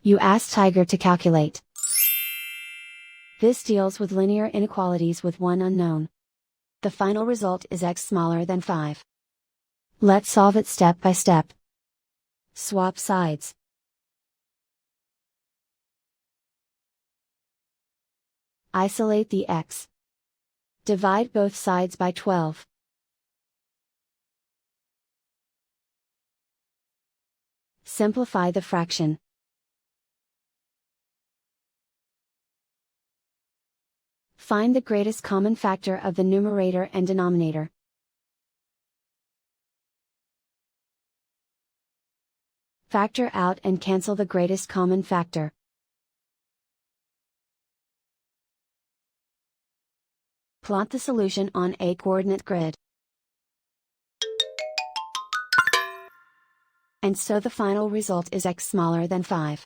You ask Tiger to calculate. This deals with linear inequalities with one unknown. The final result is x smaller than 5. Let's solve it step by step. Swap sides. Isolate the x. Divide both sides by 12. Simplify the fraction. Find the greatest common factor of the numerator and denominator. Factor out and cancel the greatest common factor. Plot the solution on a coordinate grid. And so the final result is x smaller than 5.